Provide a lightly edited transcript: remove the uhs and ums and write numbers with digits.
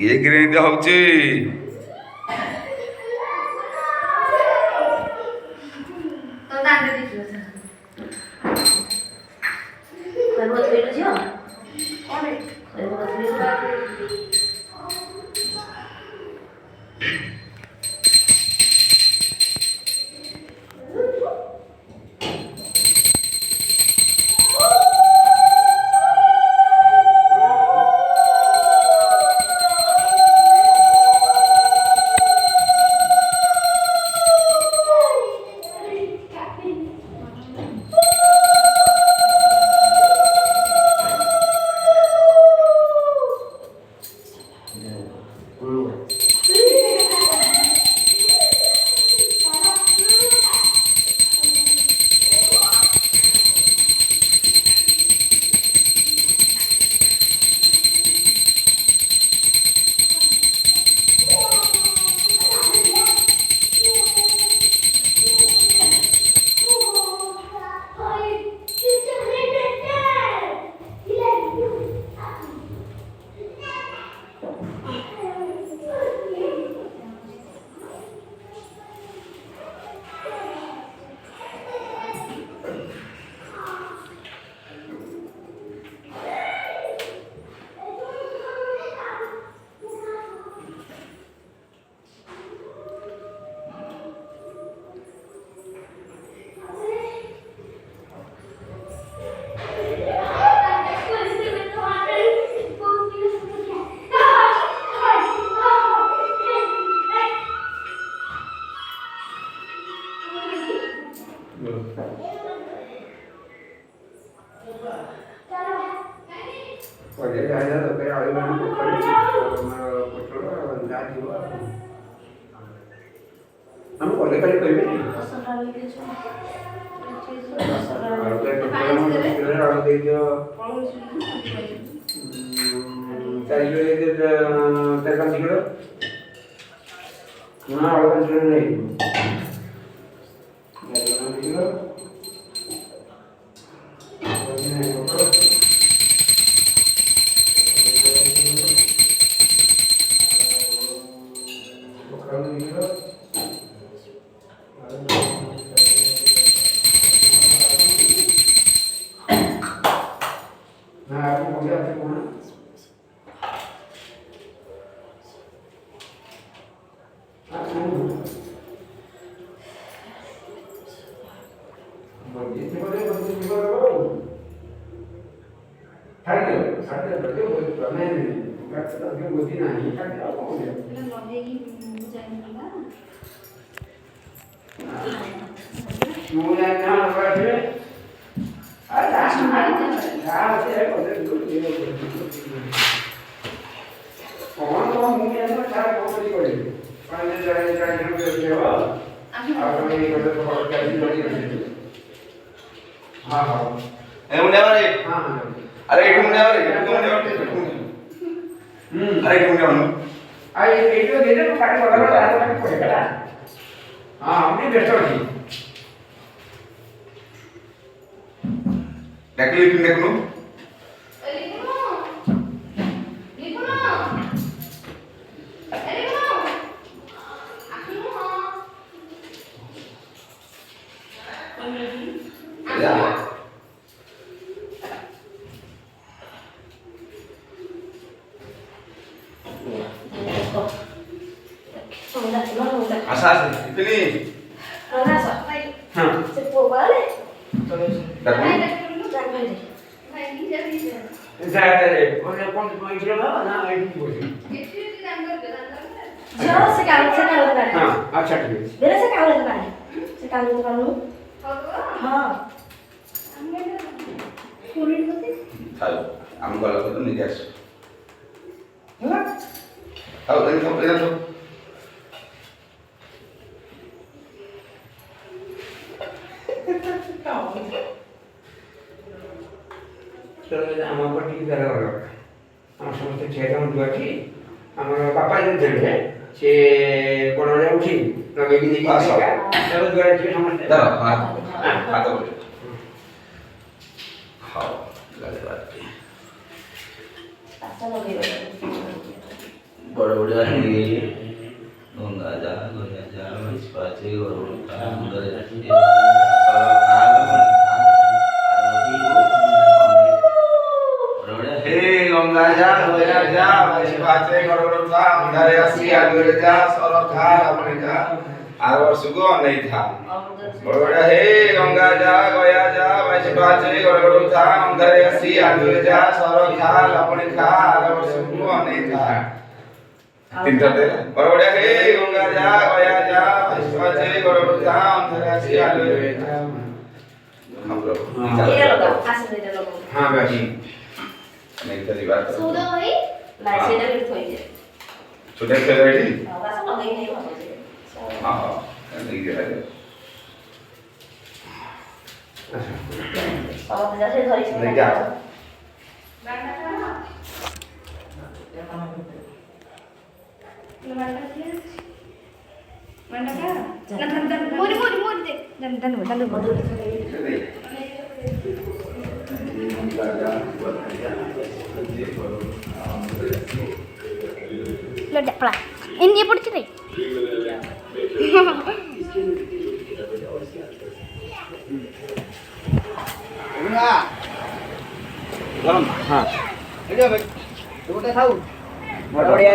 କିଏ କିରେ ଏମିତି ହଉଛି? बरोबर हे गंगा जा गया जा विश्वाचे गरुडा अंदर जाते बरोबर हे गंगा जा गया जा विश्वाचे गरुडा अंदर आसी आगे जा सरखा अपने जा आर वर्ष को नहीं था बरोबर हे गंगा जा गया जा विश्वाचे गरुडा अंदर आसी आगे जा सरखा अपने खा आर वर्ष को नहीं था तीन तरह बरोबर हे गंगा जा गया जा विश्वाचे गरुडा अंदर आसी आगे जा हम लोग ये लोग आसन दे लोग हां भाई नहीं तो बात सुदो भाई लाई से डर थोई दे छोटे से रेडी बस लगे नहीं हो हां नहीं है और जैसे थोड़ी सी नहीं क्या मोरी मोरी मोरी दे दन दन दन मोरी Ledak pelan. Ini dia pun cerai. Enggak. Belum. Hah. Ini apa? Coba tahu. Mau dia